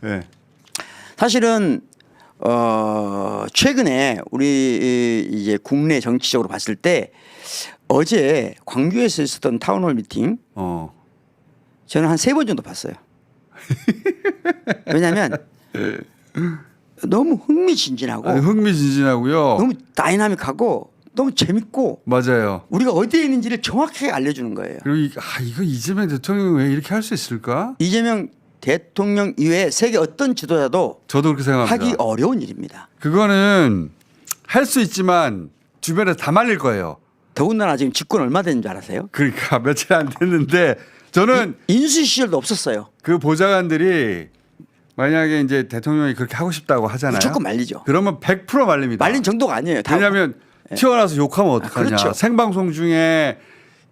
네. 사실은 최근에 우리 이제 국내 정치적으로 봤을 때 어제 광주에서 있었던 타운홀 미팅 저는 한 3번 정도 봤어요. 왜냐하면 너무 흥미진진하고 흥미진진하고요. 너무 다이나믹하고 너무 재밌고 맞아요. 우리가 어디에 있는지를 정확하게 알려주는 거예요. 그리고 이거 이재명 대통령이 왜 이렇게 할 수 있을까? 이재명 대통령 이외에 세계 어떤 지도자도 저도 그렇게 생각합니다. 하기 어려운 일입니다. 그거는 할 수 있지만 주변에 다 말릴 거예요. 더군다나 지금 집권 얼마 된 줄 알아세요? 그러니까 며칠 안 됐는데 저는 인수 시절도 없었어요. 그 보좌관들이 만약에 이제 대통령이 그렇게 하고 싶다고 하잖아요. 무조건 말리죠. 그러면 100% 말립니다. 말린 정도가 아니에요. 다. 왜냐하면 튀어나와서 욕하면 어떡하냐. 그렇죠. 생방송 중에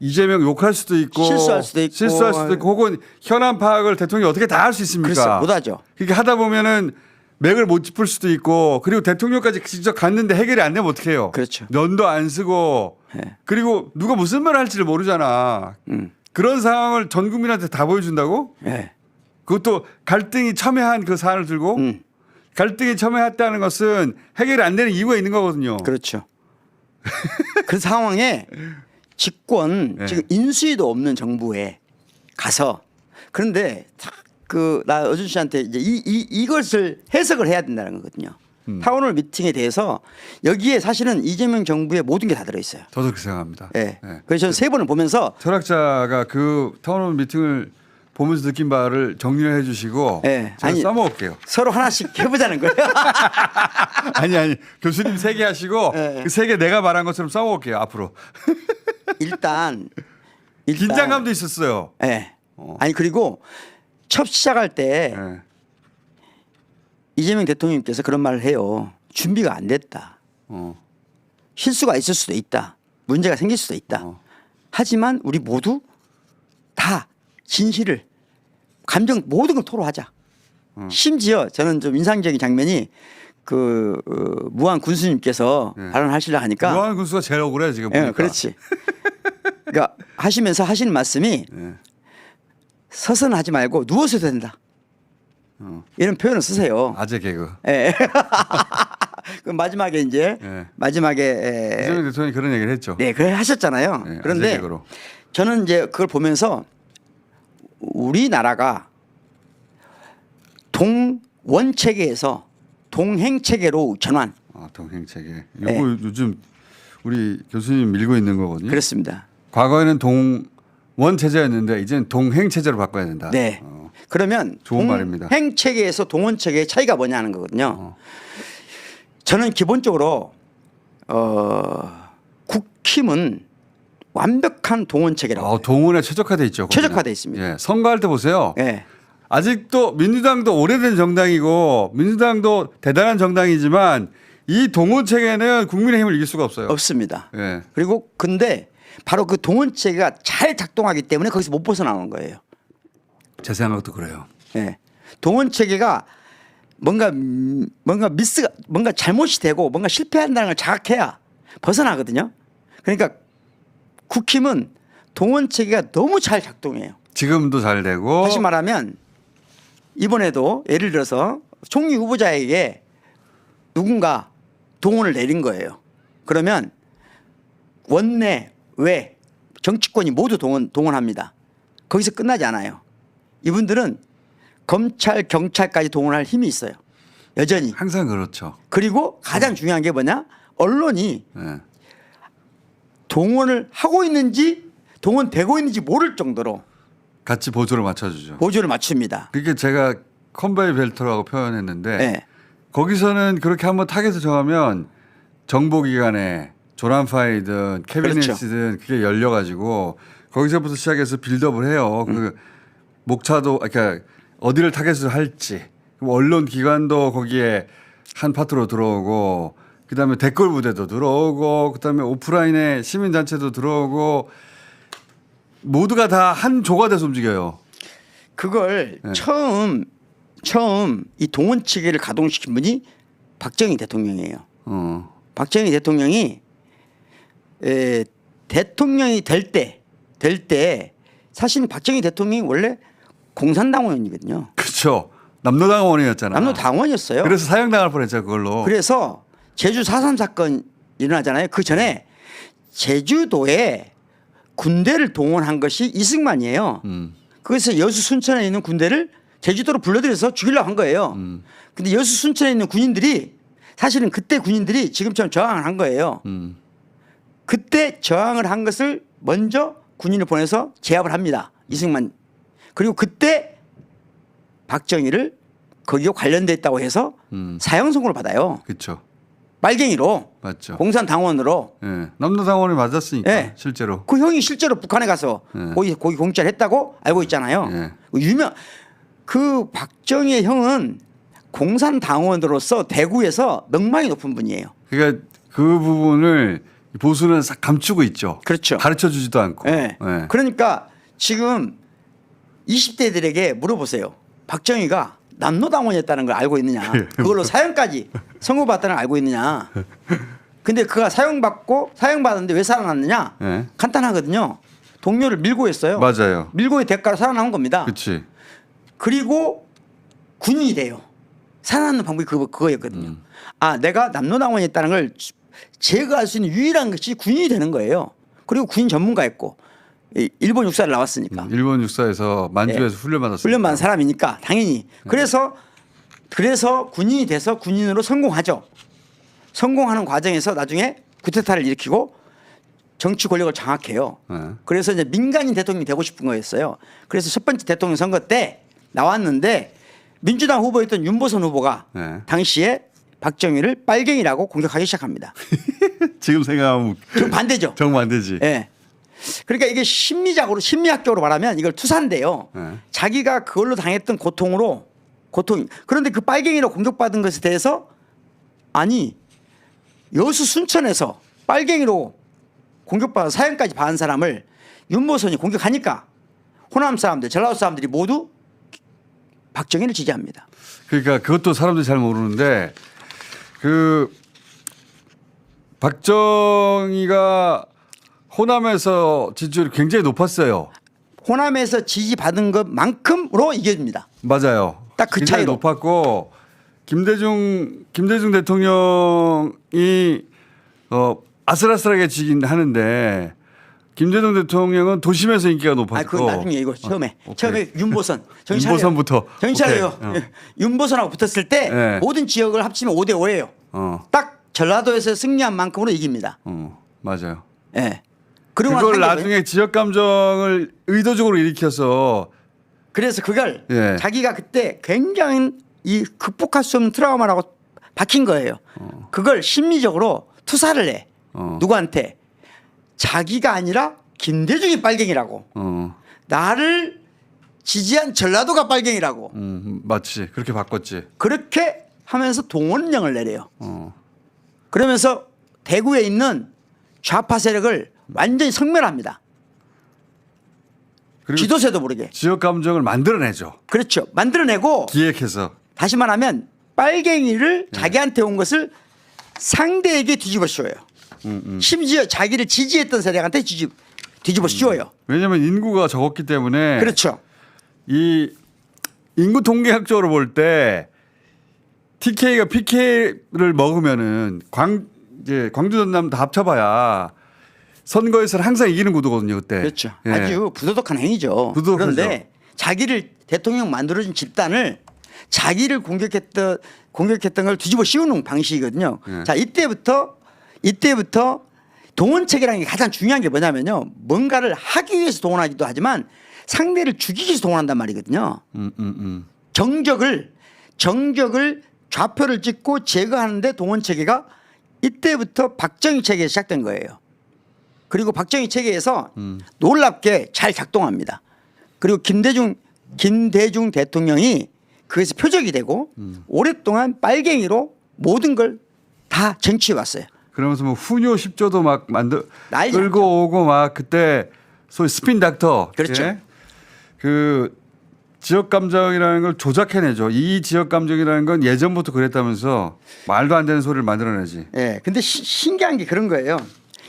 이재명 욕할 수도 있고 실수할 수도 있고 혹은 현안 파악을 대통령이 어떻게 다 할 수 있습니까? 그래서 못하죠. 그렇게 하다 보면은 맥을 못 짚을 수도 있고 그리고 대통령까지 직접 갔는데 해결이 안 되면 어떡해요. 그렇죠. 면도 안 쓰고 네. 그리고 누가 무슨 말을 할지를 모르잖아. 그런 상황을 전 국민한테 다 보여준다고? 네. 그것도 갈등이 첨예한 그 사안을 들고 갈등이 첨예했다는 것은 해결이 안 되는 이유가 있는 거거든요. 그렇죠. 그 상황에 집권 네. 지금 인수위도 없는 정부에 가서 그런데 나 어준 씨한테 이제 이것을 해석을 해야 된다는 거거든요. 타운홀 미팅에 대해서 여기에 사실은 이재명 정부의 모든 게 다 들어있어요. 저도 그렇게 생각합니다. 네. 네. 그래서 저는 3번을 보면서 철학자가 그 타운홀 미팅을 보면서 느낀 바를 정리를 해 주시고 네. 제가 써먹을게요. 서로 하나씩 해보자는 거예요. 아니 교수님 3개 하시고 네. 그 3개 내가 말한 것처럼 써먹을게요 앞으로. 일단 긴장감도 있었어요. 네. 아니 그리고 첫 시작할 때 네. 이재명 대통령님께서 그런 말을 해요. 준비가 안 됐다. 실수가 있을 수도 있다. 문제가 생길 수도 있다. 하지만 우리 모두 다 진실을 감정 모든 걸 토로하자. 심지어 저는 좀 인상적인 장면이 그 무한 군수님께서 발언하시려 하니까 무한 군수가 제일 억울해 지금 보니까. 그렇지. 그러니까 하시면서 하시는 말씀이 서서는 하지 말고 누워서 해도 된다. 이런 표현을 쓰세요. 아재 개그. 예. 그 마지막에 이제 마지막에 이재명 대통령이 그런 얘기를 했죠. 네, 그래 하셨잖아요. 네, 그런데 아재 개그로. 저는 이제 그걸 보면서 우리나라가 동원 체계에서 동행 체계로 전환. 동행 체계. 이거 요즘 우리 교수님 밀고 있는 거거든요. 그렇습니다. 과거에는 동원 체제였는데 이제는 동행 체제로 바꿔야 된다. 네. 그러면 좋은 말입니다. 동행 체계에서 동원 체계의 차이가 뭐냐 하는 거거든요. 저는 기본적으로 국힘은 완벽한 동원 체계라고. 동원에 최적화돼 있죠. 최적화돼 있습니다. 예, 선거할 때 보세요. 네. 아직도 민주당도 오래된 정당이고 민주당도 대단한 정당이지만 이 동원 체계는 국민의힘을 이길 수가 없어요. 없습니다. 예. 그리고 근데 바로 그 동원 체계가 잘 작동하기 때문에 거기서 못 벗어나오는 거예요. 제 생각도 그래요. 네. 동원 체계가 뭔가 잘못이 되고 뭔가 실패한다는 걸 자각해야 벗어나거든요. 그러니까 국힘은 동원 체계가 너무 잘 작동해요. 지금도 잘 되고. 다시 말하면 이번에도 예를 들어서 총리 후보자에게 누군가 동원을 내린 거예요. 그러면 원내 외 정치권이 모두 동원합니다. 거기서 끝나지 않아요. 이분들은 검찰 경찰까지 동원할 힘이 있어요. 여전히. 항상 그렇죠. 그리고 가장 중요한 게 뭐냐? 언론이 예. 동원을 하고 있는지 동원되고 있는지 모를 정도로 같이 보조를 맞춰주죠. 보조를 맞춥니다. 그게 제가 컨베이 벨트라고 표현했는데 네. 거기서는 그렇게 한번 타겟을 정하면 정보기관에 조란 파일이든 캐비넷이든 그게 열려가지고 거기서부터 시작해서 빌드업을 해요. 그 목차도 그러니까 어디를 타겟을 할지 언론 기관도 거기에 한 파트로 들어오고 그다음에 댓글 부대도 들어오고 그다음에 오프라인에 시민단체도 들어오고 모두가 다 한 조가 돼서 움직여요. 그걸 처음 이 동원 체계를 가동시킨 분이 박정희 대통령이에요. 박정희 대통령이 대통령이 될 때 사실 박정희 대통령이 원래 공산당원이거든요. 그렇죠. 남로당원이었잖아. 남로당원이었어요. 그래서 사형당할 뻔했죠 그걸로. 그래서 제주 4.3 사건 일어나잖아요. 그 전에 제주도에 군대를 동원한 것이 이승만이에요. 그래서 여수 순천에 있는 군대를 제주도로 불러들여서 죽이려고 한 거예요. 근데 여수 순천에 있는 군인들이 사실은 그때 군인들이 지금처럼 저항을 한 거예요. 그때 저항을 한 것을 먼저 군인을 보내서 제압을 합니다. 이승만. 그리고 그때 박정희를 거기에 관련돼 있다고 해서 사형 선고를 받아요. 그렇죠. 빨갱이로. 맞죠. 공산당원으로. 예. 남로당원이 맞았으니까 예. 실제로. 그 형이 실제로 북한에 가서 예. 거기 공짜를 했다고 알고 있잖아요. 예. 그 박정희의 형은 공산당원으로서 대구에서 명망이 높은 분이에요. 그러니까 그 부분을 보수는 싹 감추고 있죠. 그렇죠. 가르쳐 주지도 않고. 예. 예. 그러니까 지금 20대들에게 물어보세요. 박정희가 남로당원이었다는 걸 알고 있느냐. 그걸로 사형까지 선고받았다는 걸 알고 있느냐. 근데 그가 사형받았는데 왜 살아났느냐. 예. 간단하거든요. 동료를 밀고 했어요. 맞아요. 밀고의 대가로 살아남은 겁니다. 그렇지. 그리고 군인이 돼요. 살아남는 방법이 그거였거든요. 아, 내가 남로당원이었다는 걸 제거할 수 있는 유일한 것이 군인이 되는 거예요. 그리고 군인 전문가였고 일본 육사를 나왔으니까. 일본 육사에서 만주에서 훈련받았어요. 훈련받은 사람이니까 당연히. 그래서 군인이 돼서 군인으로 성공하죠. 성공하는 과정에서 나중에 쿠데타를 일으키고 정치 권력을 장악해요. 그래서 이제 민간인 대통령이 되고 싶은 거였어요. 그래서 첫 번째 대통령 선거 때 나왔는데 민주당 후보였던 윤보선 후보가 당시에 박정희를 빨갱이라고 공격하기 시작합니다. 지금 생각하면 반대죠. 정반대지. 예. 그러니까 이게 심리학적으로 말하면 이걸 투사인데요. 자기가 그걸로 당했던 고통. 그런데 그 빨갱이로 공격받은 것에 대해서 아니 여수 순천에서 빨갱이로 공격받아 사형까지 받은 사람을 윤보선이 공격하니까 호남 사람들, 전라도 사람들이 모두 박정희를 지지합니다. 그러니까 그것도 사람들이 잘 모르는데 그 박정희가 호남에서 지지율이 굉장히 높았어요. 호남에서 지지받은 것만큼으로 이겨집니다. 맞아요. 딱 그 굉장히 차이로. 높았고 김대중 대통령이 아슬아슬하게 지긴 하는데 김대중 대통령은 도심에서 인기가 높았고. 그건 나중에 이거 처음에 윤보선. 윤보선부터. 정신 차려요. 윤보선하고 붙었을 때 모든 지역을 합치면 5대 5예요. 딱 전라도에서 승리한 만큼으로 이깁니다. 맞아요. 예. 그리고 그걸 나중에 지역 감정을 의도적으로 일으켜서 그래서 그걸 자기가 그때 굉장히 이 극복할 수 없는 트라우마라고 박힌 거예요. 그걸 심리적으로 투사를 해. 누구한테? 자기가 아니라 김대중이 빨갱이라고. 나를 지지한 전라도가 빨갱이라고. 맞지. 그렇게 바꿨지. 그렇게 하면서 동원령을 내려요. 그러면서 대구에 있는 좌파 세력을 완전히 섬멸합니다. 그리고 지도세도 모르게. 지역 감정을 만들어내죠. 그렇죠. 만들어내고 기획해서. 다시 말하면 빨갱이를 자기한테 온 것을 상대에게 뒤집어 씌워요. 심지어 자기를 지지했던 세력한테 뒤집어 씌워요. 왜냐하면 인구가 적었기 때문에. 그렇죠. 이 인구 통계학적으로 볼 때 TK가 PK를 먹으면은 광주 전남 다 합쳐봐야 선거에서는 항상 이기는 구도거든요 그때. 그렇죠. 아주 부도덕한 행위죠. 부도덕하죠. 그런데 자기를 대통령 만들어준 집단을 자기를 공격했던 걸 뒤집어 씌우는 방식이거든요. 자 이때부터 동원책이라는 게 가장 중요한 게 뭐냐면요. 뭔가를 하기 위해서 동원하기도 하지만 상대를 죽이기 위해서 동원한단 말이거든요. 정적을 좌표를 찍고 제거하는데 동원체계가 이때부터 박정희 체계에서 시작된 거예요. 그리고 박정희 체계에서 놀랍게 잘 작동합니다. 그리고 김대중 대통령이 그래서 표적이 되고 오랫동안 빨갱이로 모든 걸 다 쟁취해 왔어요. 그러면서 뭐 후뇨 10조도 막 난리 끌고 났죠. 오고 막 그때 소위 스핀 닥터. 그렇죠. 그 지역 감정이라는 걸 조작해내죠. 이 지역 감정이라는 건 예전부터 그랬다면서 말도 안 되는 소리를 만들어내지. 예. 근데 신기한 게 그런 거예요.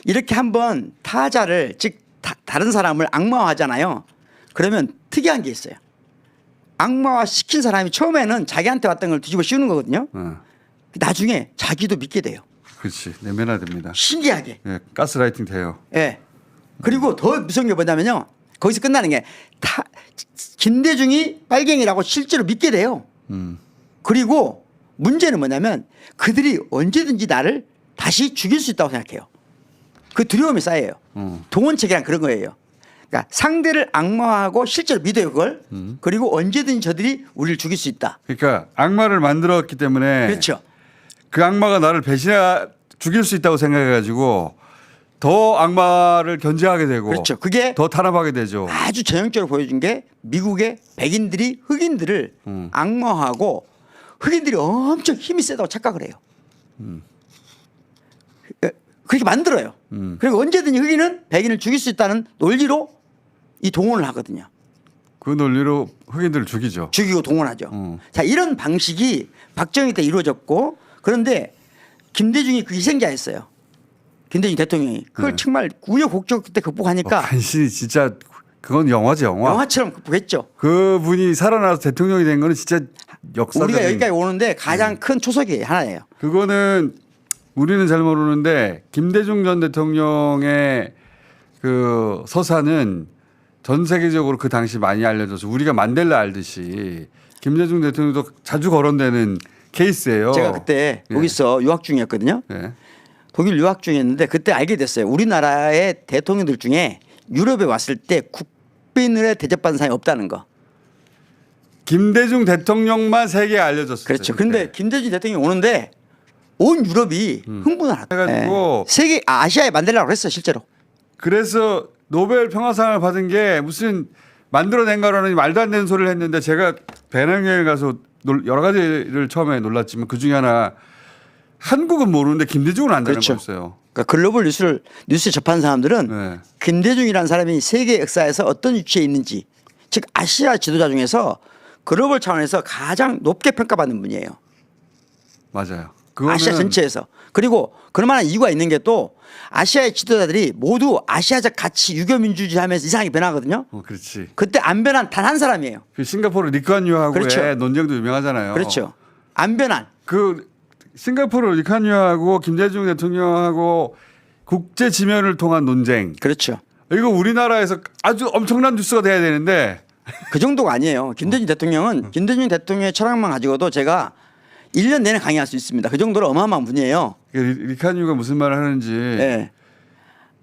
이렇게 한번 타자를 즉 다른 사람을 악마화하잖아요. 그러면 특이한 게 있어요. 악마화 시킨 사람이 처음에는 자기한테 왔던 걸 뒤집어 씌우는 거거든요. 어. 나중에 자기도 믿게 돼요. 그렇지. 내면화됩니다. 신기하게. 예, 가스라이팅 돼요. 예. 그리고 더 무서운 게 뭐냐면요. 거기서 끝나는 게 김대중이 빨갱이라고 실제로 믿게 돼요. 그리고 문제는 뭐냐면 그들이 언제든지 나를 다시 죽일 수 있다고 생각해요. 그 두려움이 쌓여요. 동원책이란 그런 거예요. 그러니까 상대를 악마화하고 실제로 믿어요 그걸. 그리고 언제든지 저들이 우리를 죽일 수 있다. 그러니까 악마를 만들었기 때문에 그렇죠. 그 악마가 나를 죽일 수 있다고 생각해가지고 더 악마를 견제하게 되고 그렇죠. 그게 더 탄압하게 되죠. 아주 전형적으로 보여준 게 미국의 백인들이 흑인들을 악마화하고 흑인들이 엄청 힘이 세다고 착각을 해요. 그렇게 만들어요. 그리고 언제든지 흑인은 백인을 죽일 수 있다는 논리로 이 동원을 하거든요. 그 논리로 흑인들을 죽이죠. 죽이고 동원하죠. 자, 이런 방식이 박정희 때 이루어졌고 그런데 김대중이 그 희생자였어요. 김대중 대통령이 그걸 네. 정말 우여곡절 그때 극복하니까 간신히 진짜 그건 영화죠, 영화. 영화처럼 극복했죠. 그분이 살아나서 대통령이 된 거는 진짜 역사적인. 우리가 여기까지 오는데 가장 큰 초석이 하나예요. 그거는 우리는 잘 모르는데 김대중 전 대통령의 그 서사는 전 세계적으로 그 당시 많이 알려져서 우리가 만델라 알듯이 김대중 대통령도 자주 거론되는 케이스예요. 제가 그때 예. 거기서 유학 중이었거든요. 예. 독일 유학 중이었는데 그때 알게 됐어요. 우리나라의 대통령들 중에 유럽에 왔을 때 국빈을 대접받은 사람이 없다는 거. 김대중 대통령만 세계에 알려졌어요. 그렇죠. 그때. 근데 김대중 대통령이 오는데 온 유럽이 흥분을 하다. 해가지고 세계 아시아에 만들려고 했어요 실제로. 그래서 노벨 평화상을 받은 게 무슨 만들어낸 거라는 말도 안 되는 소리를 했는데 제가 배낭여행 가서 여러 가지를 처음에 놀랐지만 그 중에 하나 한국은 모르는데 김대중은 안다는 그렇죠. 거였어요. 그러니까 글로벌 뉴스에 접한 사람들은 네. 김대중이라는 사람이 세계 역사에서 어떤 위치에 있는지 즉 아시아 지도자 중에서 글로벌 차원에서 가장 높게 평가받는 분이에요. 맞아요. 그거는 아시아 전체에서. 그리고 그럴 만한 이유가 있는 게 또 아시아의 지도자들이 모두 아시아적 가치 유교민주주의 하면서 이상하게 변하거든요. 그렇지. 그때 안 변한 단 한 사람이에요. 그 싱가포르 리칸유하고의 그렇죠. 논쟁도 유명하잖아요. 그렇죠. 안 변한. 그 싱가포르 리칸유하고 김대중 대통령하고 국제 지면을 통한 논쟁. 그렇죠. 이거 우리나라에서 아주 엄청난 뉴스가 돼야 되는데 그 정도가 아니에요. 김대중 대통령은 김대중 대통령의 철학만 가지고도 제가 1년 내내 강의할 수 있습니다. 그 정도로 어마어마한 분이에요. 리칸유가 무슨 말을 하는지 네.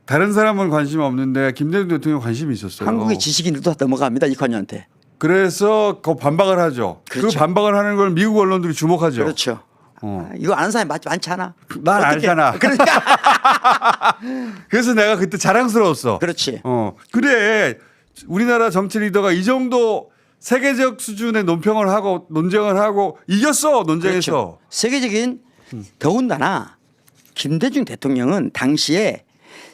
다른 사람은 관심 없는데 김대중 대통령 관심이 있었어요. 한국의 지식인들도 다 넘어갑니다. 이관유한테. 그래서 그 반박을 하죠. 그 그렇죠. 반박을 하는 걸 미국 언론들이 주목하죠. 그렇죠. 이거 아는 사람이 많지 않아. 난 어떻게- 알잖아. 그러니까. 그래서 내가 그때 자랑스러웠어. 그렇지. 그래. 우리나라 정치 리더가 이 정도 세계적 수준의 논평을 하고 논쟁을 하고 이겼어 논쟁에서. 그렇죠. 세계적인 더군다나 김대중 대통령은 당시에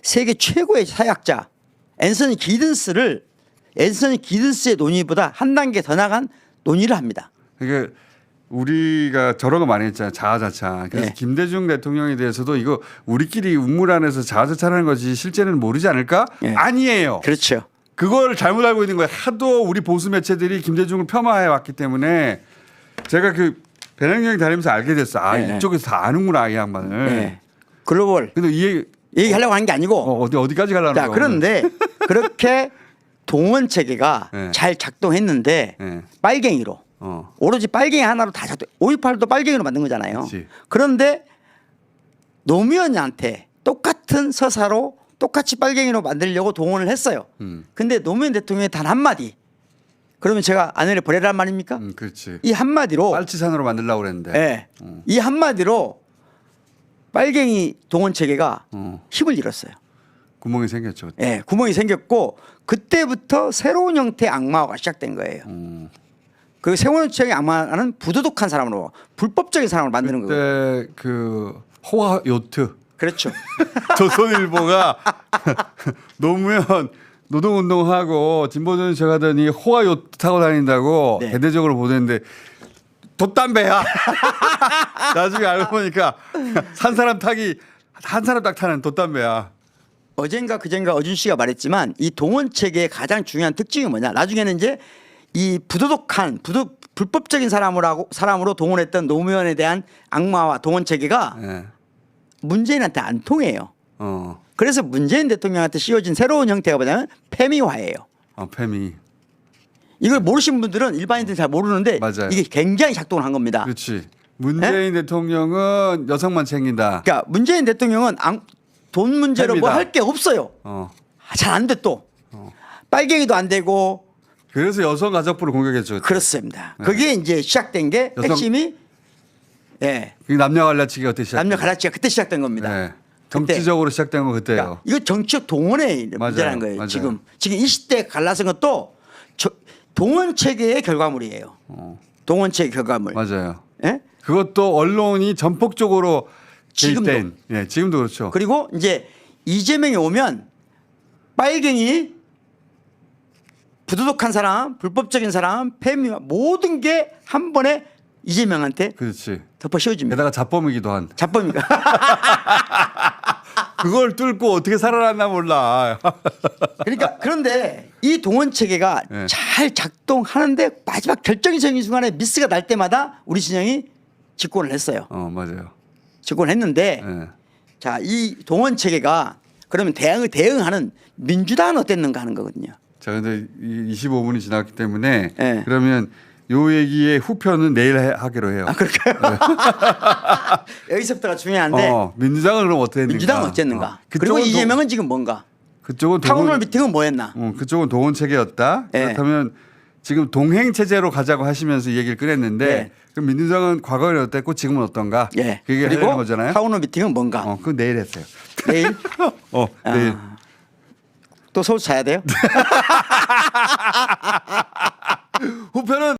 세계 최고의 사회학자 앤서니 기든스의 논의보다 한 단계 더 나간 논의를 합니다. 그러니까 우리가 저런 거 많이 했잖아요. 자아자찬. 그래서 네. 김대중 대통령에 대해서도 이거 우리끼리 우물 안에서 자아자찬하는 거지 실제는 모르지 않을까? 네. 아니에요. 그렇죠. 그걸 잘못 알고 있는 거예요. 하도 우리 보수 매체들이 김대중을 폄하해 왔기 때문에 제가 그 배낭여행 다니면서 알게 됐어. 아 네. 이쪽에서 다 아는구나 이 양반을. 네. 글로벌 근데 이 얘기하려고 하는 게 아니고 어디까지 가려는 자, 거야? 그런데 그렇게 동원 체계가 네. 잘 작동했는데 네. 빨갱이로 오로지 빨갱이 하나로 다 작동. 5.18도 빨갱이로 만든 거잖아요. 그치. 그런데 노무현한테 똑같은 서사로 똑같이 빨갱이로 만들려고 동원을 했어요. 근데 노무현 대통령이 단 한마디. 그러면 제가 아내를 버리란 말입니까? 그렇지. 이 한마디로 빨치산으로 만들려고 그랬는데. 예. 이 한마디로 빨갱이 동원 체계가 힘을 잃었어요. 구멍이 생겼죠. 예, 구멍이 생겼고 그때부터 새로운 형태의 악마화가 시작된 거예요. 그 새로운 형태의 악마는 부도덕한 사람으로 불법적인 사람을 만드는 거예요. 그때 그 호화 요트 그렇죠. 조선일보가 노무현 노동운동하고 진보정책 하더니 호화 요트 타고 다닌다고 네. 대대적으로 보도했는데 돛담배야. 나중에 알고 보니까 한 사람 딱 타는 돛담배야. 어젠가 그젠가 어준 씨가 말했지만 이 동원 체계의 가장 중요한 특징이 뭐냐? 나중에는 이제 이 부도덕한 불법적인 사람으로 동원했던 노무현에 대한 악마와 동원 체계가 예. 문재인한테 안 통해요. 어. 그래서 문재인 대통령한테 씌워진 새로운 형태가 뭐냐면 페미화예요. 페미. 이걸 모르신 분들은 일반인들은 잘 모르는데 맞아요. 이게 굉장히 작동을 한 겁니다. 그렇지. 문재인 대통령은 여성만 챙긴다. 그러니까 문재인 대통령은 돈 문제로 뭐 팬이다. 할 게 없어요. 잘 안 돼 또. 빨갱이도 안 되고. 그래서 여성가족부를 공격했죠. 그때. 그렇습니다. 그게 이제 시작된 게 여성- 핵심이 예. 그게 남녀 갈라치기가 어떻게 시작? 남녀 갈라치기가 그때 시작된 겁니다. 네. 정치적으로 시작된 건 그때예요. 그러니까 이거 정치적 동원의 문제라는 거예요. 맞아요. 지금 이 시대 갈라선 것도 동원 체계의 결과물이에요. 동원 체계 결과물. 맞아요. 예? 그것도 언론이 전폭적으로 지금도. 개입된. 예, 지금도 그렇죠. 그리고 이제 이재명이 오면 빨갱이, 부도덕한 사람, 불법적인 사람, 페미와 모든 게 한 번에 이재명한테 그렇지. 덮어 씌워집니다. 게다가 자범이기도 한. 자범이가. 그걸 뚫고 어떻게 살아났나 몰라. 그러니까 그런데 이 동원 체계가 네. 잘 작동하는데 마지막 결정적인 순간에 미스가 날 때마다 우리 진영이 집권을 했어요. 맞아요. 집권을 했는데 예. 자, 이 동원 체계가 그러면 대응하는 민주당은 어땠는가 하는 거거든요. 자, 근데 25분이 지났기 때문에 네. 그러면 요 얘기의 후편은 내일 하기로 해요. 아, 그럴까요? 여기서부터가 중요한데 민주당은 그럼 어떻게 했는가? 민주당은 어쨌는가? 그리고 그쪽은 이재명은 지금 뭔가? 그쪽은 타운홀 미팅은 뭐 했나? 그쪽은 동원 체계였다. 네. 그렇다면 지금 동행 체제로 가자고 하시면서 이 얘기를 꺼냈는데 네. 그럼 민주당은 과거에는 어땠고 지금은 어떤가? 예. 그게 하려는 그리고 거잖아요. 타운홀 미팅은 뭔가? 그건 내일 했어요. 내일? 내일. 또 서울 자야 돼요? 후편은